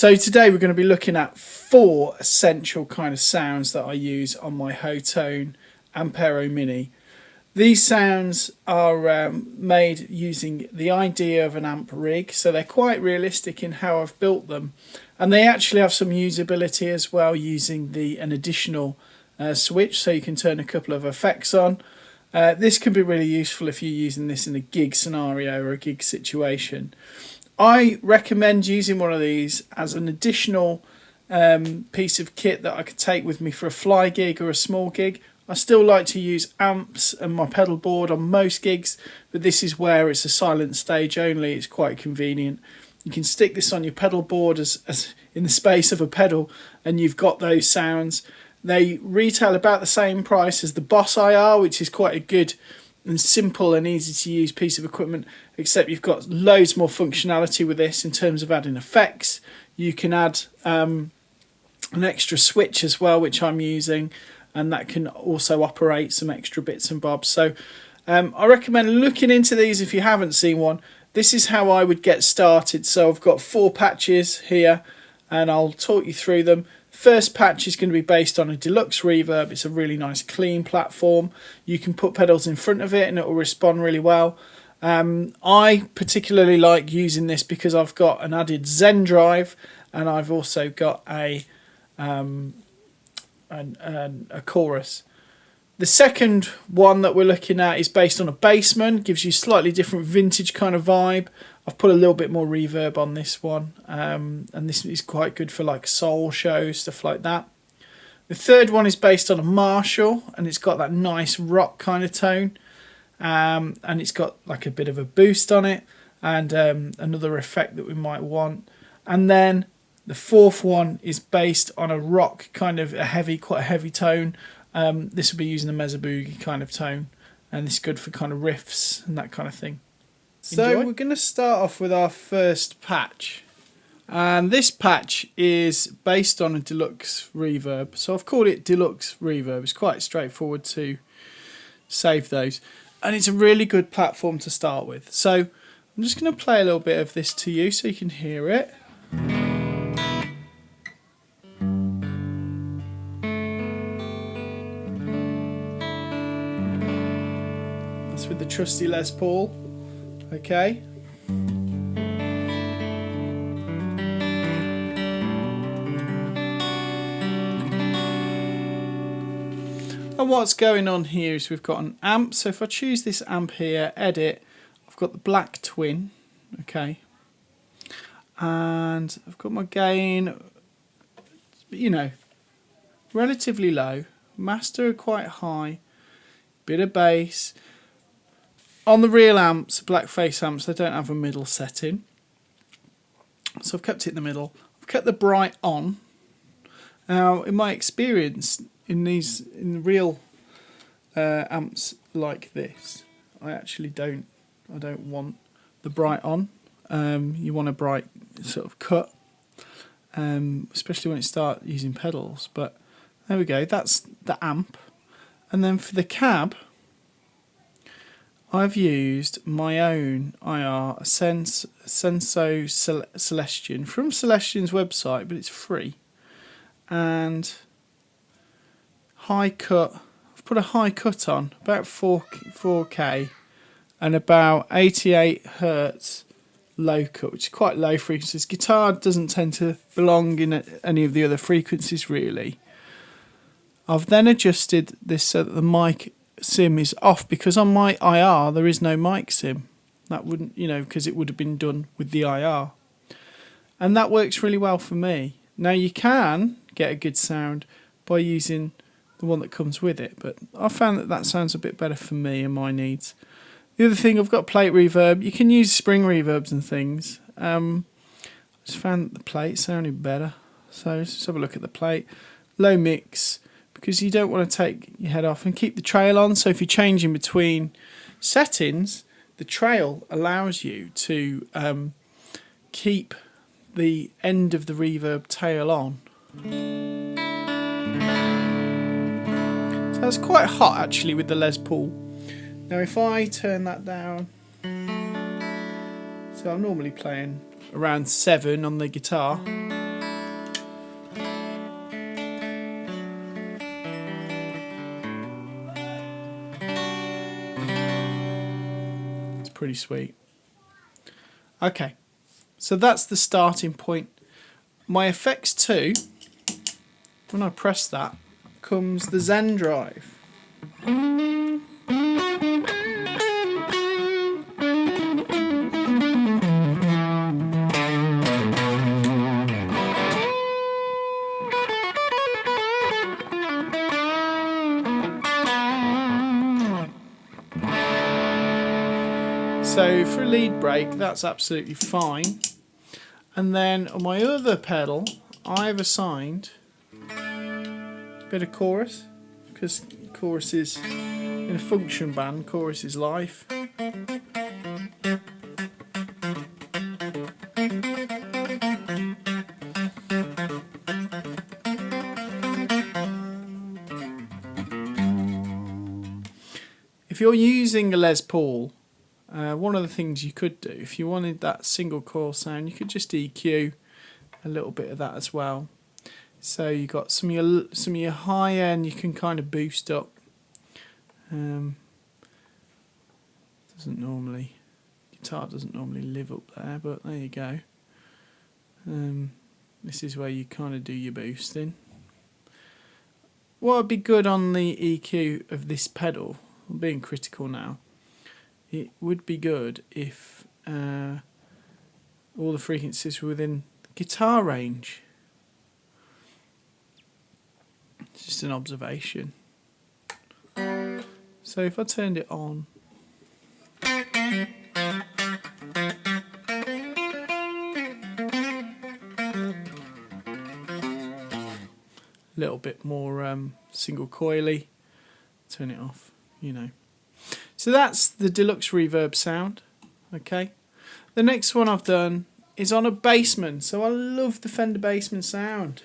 So today we're going to be looking at 4 essential kind of sounds that I use on my Hotone Ampero Mini. These sounds are made using the idea of an amp rig, so they're quite realistic in how I've built them, and they actually have some usability as well using an additional switch, so you can turn a couple of effects on. This can be really useful if you're using this in a gig scenario or a gig situation. I recommend using one of these as an additional piece of kit that I could take with me for a fly gig or a small gig. I still like to use amps and my pedal board on most gigs, but this is where it's a silent stage only. It's quite convenient. You can stick this on your pedal board as in the space of a pedal, and you've got those sounds. They retail about the same price as the Boss IR, which is quite a good and simple and easy to use piece of equipment, except you've got loads more functionality with this in terms of adding effects. You can add an extra switch as well, which I'm using, and that can also operate some extra bits and bobs. So I recommend looking into these if you haven't seen one. This is how I would get started. So I've got 4 patches here and I'll talk you through them. First patch is going to be based on a deluxe reverb. It's a really nice clean platform. You can put pedals in front of it and it will respond really well. I particularly like using this because I've got an added Zen drive, and I've also got a chorus. The second one that we're looking at is based on a bassman. Gives you slightly different vintage kind of vibe. I've put a little bit more reverb on this one, and this is quite good for like soul shows, stuff like that. The third one is based on a Marshall, and it's got that nice rock kind of tone, and it's got like a bit of a boost on it, and another effect that we might want. And then the fourth one is based on a rock kind of quite a heavy tone. This will be using a mezzo boogie kind of tone, and this is good for kind of riffs and that kind of thing. So we're going to start off with our first patch, and this patch is based on a deluxe reverb. So I've called it deluxe reverb. It's quite straightforward to save those, and it's a really good platform to start with. So I'm just going to play a little bit of this to you so you can hear it. That's with the trusty Les Paul. Okay. And what's going on here is we've got an amp. So if I choose this amp here, edit, I've got the black twin. Okay. And I've got my gain, you know, relatively low. Master quite high. Bit of bass. On the real amps, black face amps, they don't have a middle setting. So I've kept it in the middle. I've kept the bright on. Now, in my experience, in the real amps like this, I don't want the bright on. You want a bright sort of cut, especially when you start using pedals. But there we go, that's the amp. And then for the cab, I've used my own IR, a Senso Celestion from Celestion's website, but it's free. And high cut, I've put a high cut on, about 4K, and about 88 Hertz low cut, which is quite low frequencies. Guitar doesn't tend to belong in any of the other frequencies really. I've then adjusted this so that the mic sim is off, because on my IR there is no mic sim. That wouldn't, because it would have been done with the IR. And that works really well for me. Now you can get a good sound by using the one that comes with it, but I found that sounds a bit better for me and my needs. The other thing, I've got plate reverb. You can use spring reverbs and things. I just found that the plate sounded better. So let's just have a look at the plate. Low mix, because you don't want to take your head off, and keep the trail on. So if you're changing between settings, the trail allows you to keep the end of the reverb tail on. So that's quite hot actually with the Les Paul. Now if I turn that down, so I'm normally playing around 7 on the guitar. pretty sweet. Okay, so that's the starting point. My effects 2, when I press that, comes the Zen drive. So for a lead break, that's absolutely fine. And then on my other pedal, I've assigned a bit of chorus, because chorus is, in a function band, chorus is life. If you're using a Les Paul, one of the things you could do, if you wanted that single coil sound, you could just EQ a little bit of that as well. So you got some of your high end you can kind of boost up. Guitar doesn't normally live up there, but there you go. This is where you kind of do your boosting. What would be good on the EQ of this pedal, I'm being critical now, it would be good if all the frequencies were within the guitar range. It's just an observation. So if I turned it on, a little bit more single coily, turn it off, you know. So that's the deluxe reverb sound. Okay, the next one I've done is on a bassman. So I love the Fender bassman sound.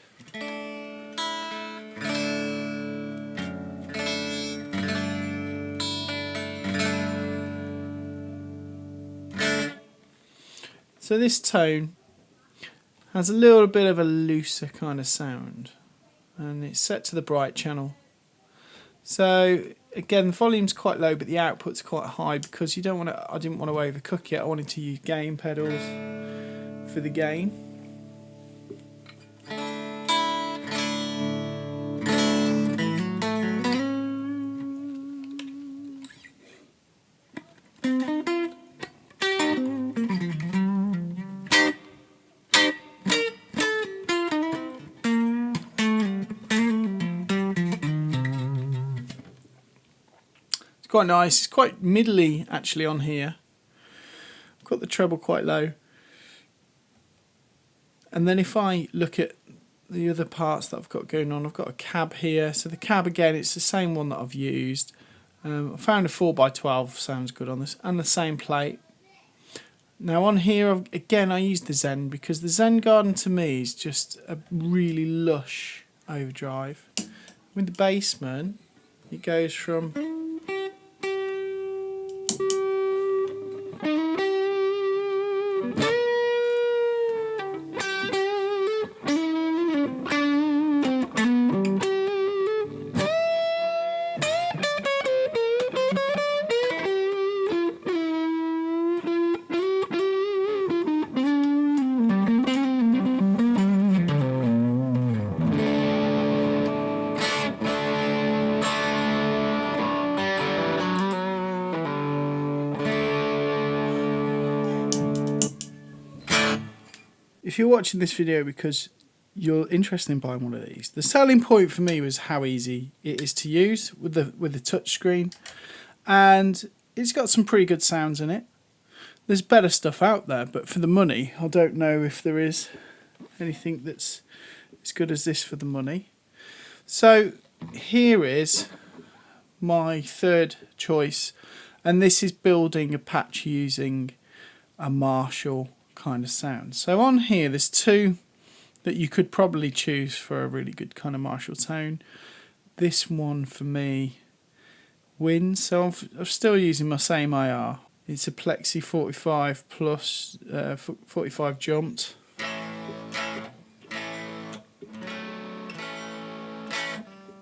So this tone has a little bit of a looser kind of sound, and it's set to the bright channel. So again, the volume's quite low, but the output's quite high because you don't want to. I didn't want to overcook it. I wanted to use gain pedals for the gain. Quite nice. It's quite middly actually on here. I've got the treble quite low. And then if I look at the other parts that I've got going on, I've got a cab here. So the cab again, it's the same one that I've used. I found a 4x12 sounds good on this, and the same plate. Now on here again, I use the Zen because the Zen Garden to me is just a really lush overdrive. With the bassman, it goes from if you're watching this video because you're interested in buying one of these, the selling point for me was how easy it is to use with the touch screen, and it's got some pretty good sounds in it. There's better stuff out there, but for the money, I don't know if there is anything that's as good as this for the money. So here is my third choice, and this is building a patch using a Marshall kind of sound. So on here there's two that you could probably choose for a really good kind of Marshall tone. This one for me wins, so I'm still using my same IR. It's a Plexi 45 plus 45 jumped.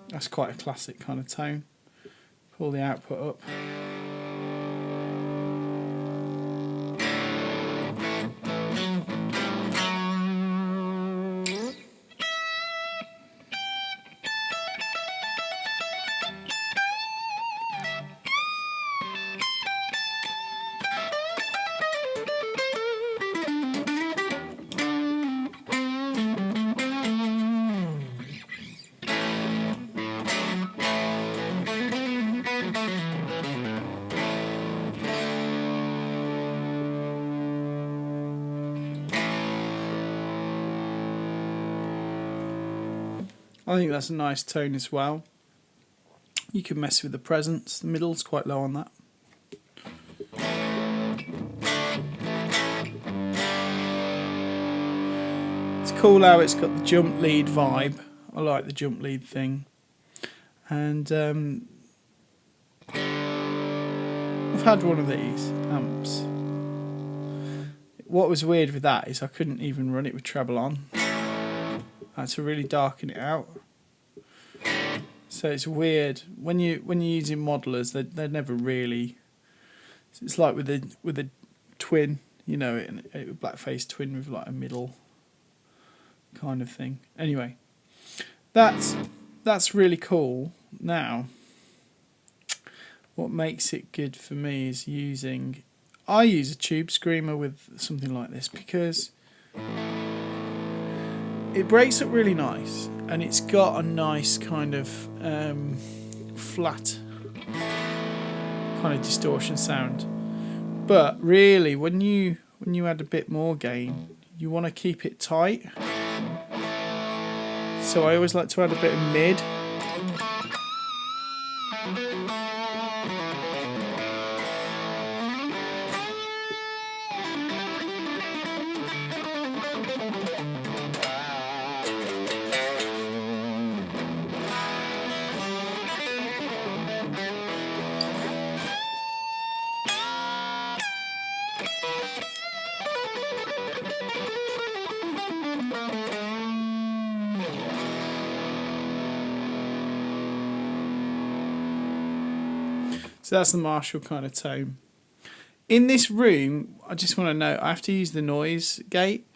That's quite a classic kind of tone. Pull the output up. I think that's a nice tone as well. You can mess with the presence. The middle's quite low on that. It's cool how it's got the jump lead vibe. I like the jump lead thing. And I've had one of these amps. What was weird with that is I couldn't even run it with treble on. I had to really darken it out. So it's weird when you're using modelers, they're never really. It's like with a twin, you know, a blackface twin with like a middle kind of thing. Anyway, that's really cool. Now, what makes it good for me is I use a tube screamer with something like this because it breaks up really nice and it's got a nice kind of flat kind of distortion sound. But really, when you add a bit more gain, you want to keep it tight. So I always like to add a bit of mid. So that's the Marshall kind of tone. In this room, I just want to note, I have to use the noise gate.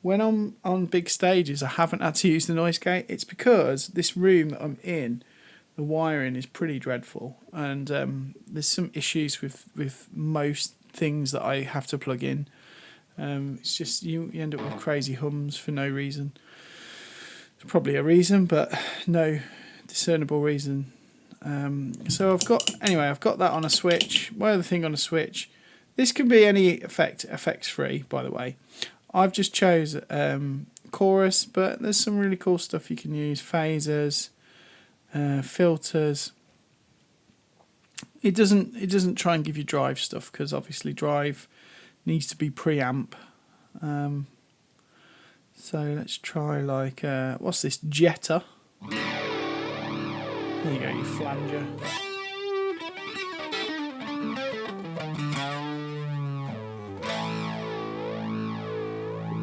When I'm on big stages, I haven't had to use the noise gate. It's because this room that I'm in, the wiring is pretty dreadful. And there's some issues with most things that I have to plug in. It's just, you end up with crazy hums for no reason. There's probably a reason, but no discernible reason. So I've got that on a switch. My other thing on a switch, this can be any effects free, by the way. I've just chose chorus, but there's some really cool stuff you can use. Phasers, filters. It doesn't try and give you drive stuff because obviously drive needs to be preamp. So let's try like what's this, Jetta. There you go, you flanger.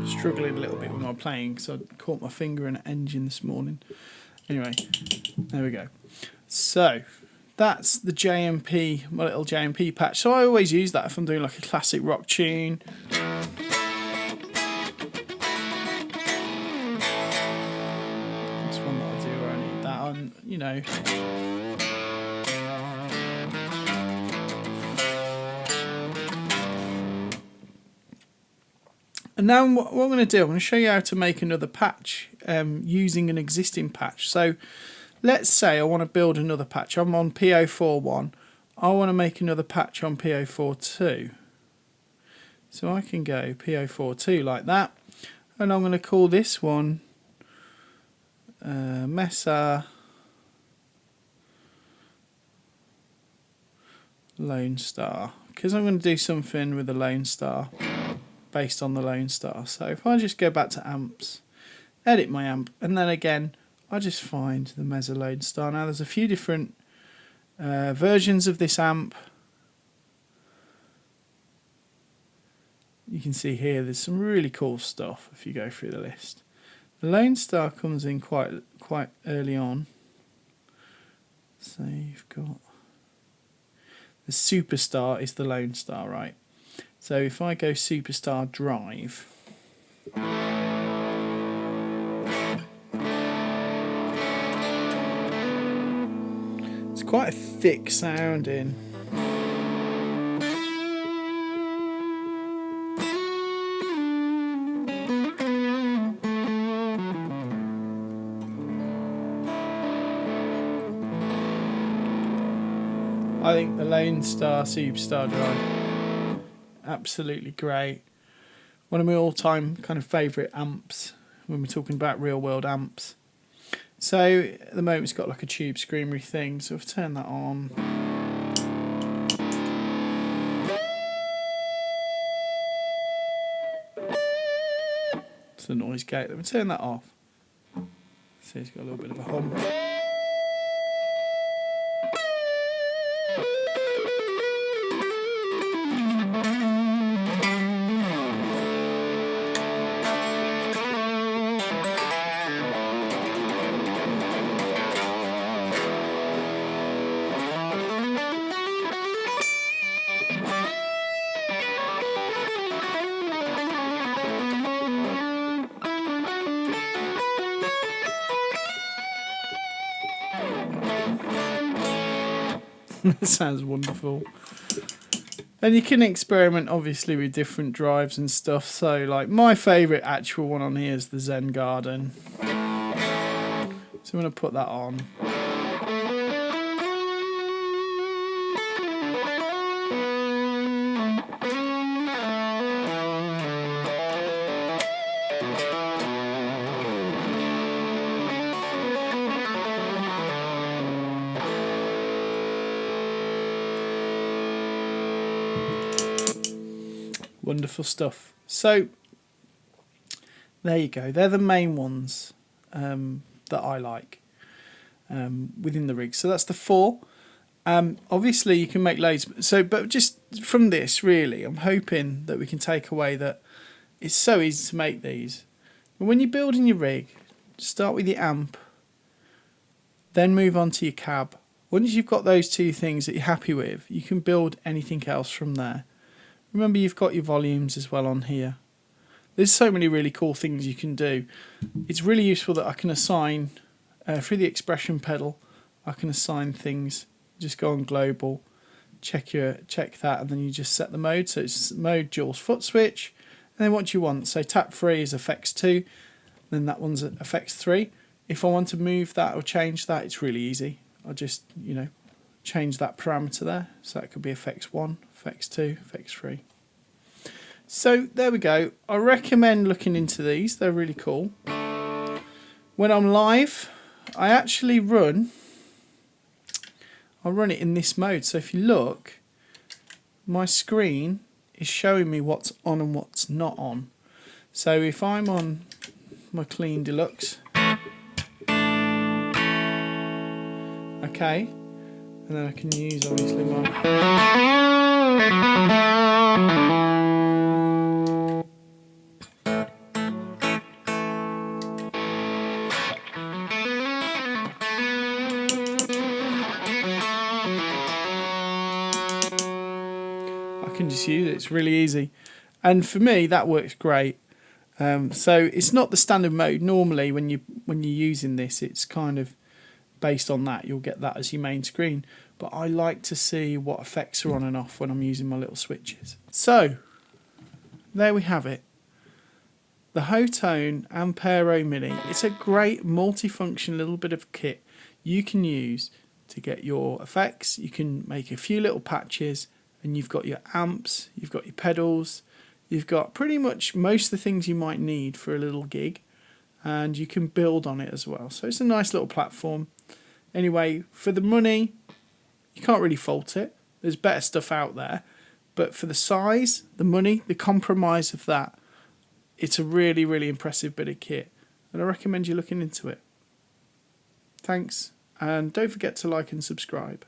Struggling a little bit with my playing because I caught my finger in an engine this morning. Anyway, there we go. So that's the JMP, my little JMP patch. So I always use that if I'm doing like a classic rock tune. You know, and now what I'm going to do, I'm going to show you how to make another patch using an existing patch. So let's say I want to build another patch. I'm on P041. I want to make another patch on P042. So I can go P042 like that, and I'm going to call this one Mesa Lone Star, because I'm going to do something with the Lone Star based on the Lone Star. So if I just go back to amps, edit my amp, and then again I just find the Mesa Lone Star. Now there's a few different versions of this amp. You can see here there's some really cool stuff if you go through the list. The Lone Star comes in quite early on. So you've got the Superstar is the Lone Star, right? So if I go Superstar Drive, it's quite a thick sounding. I think the Lone Star Superstar Drive, absolutely great. One of my all-time kind of favourite amps when we're talking about real-world amps. So at the moment it's got like a tube screamery thing, so if I turn that on. It's the noise gate. Let me turn that off. So it's got a little bit of a hum. That sounds wonderful. Then you can experiment obviously with different drives and stuff. So like my favourite actual one on here is the Zen Garden. So I'm going to put that on. Wonderful stuff. So there you go. They're the main ones that I like within the rig. So that's the 4. Obviously you can make loads. So, but just from this, really, I'm hoping that we can take away that it's so easy to make these. But when you're building your rig, start with your amp, then move on to your cab. Once you've got those 2 things that you're happy with, you can build anything else from there. Remember, you've got your volumes as well on here. There's so many really cool things you can do. It's really useful that I can assign, through the expression pedal, I can assign things. Just go on global, check that, and then you just set the mode. So it's mode dual foot switch, and then what you want. So tap 3 is effects 2, then that one's effects 3. If I want to move that or change that, it's really easy. I'll just, change that parameter there. So that could be effects 1, effects 2, effects 3. So there we go. I recommend looking into these. They're really cool. When I'm live, I actually run it in this mode. So if you look, my screen is showing me what's on and what's not on. So if I'm on my clean deluxe, okay, and then I can use obviously my just use it. It's really easy, and for me that works great. So it's not the standard mode. Normally when you're using this, it's kind of based on that. You'll get that as your main screen, but I like to see what effects are on and off when I'm using my little switches. So there we have it, the Hotone Ampero Mini. It's a great multifunction little bit of kit you can use to get your effects. You can make a few little patches, and you've got your amps, you've got your pedals, you've got pretty much most of the things you might need for a little gig, and you can build on it as well. So it's a nice little platform. Anyway, for the money, you can't really fault it. There's better stuff out there, but for the size, the money, the compromise of that, it's a really, really impressive bit of kit, and I recommend you looking into it. Thanks, and don't forget to like and subscribe.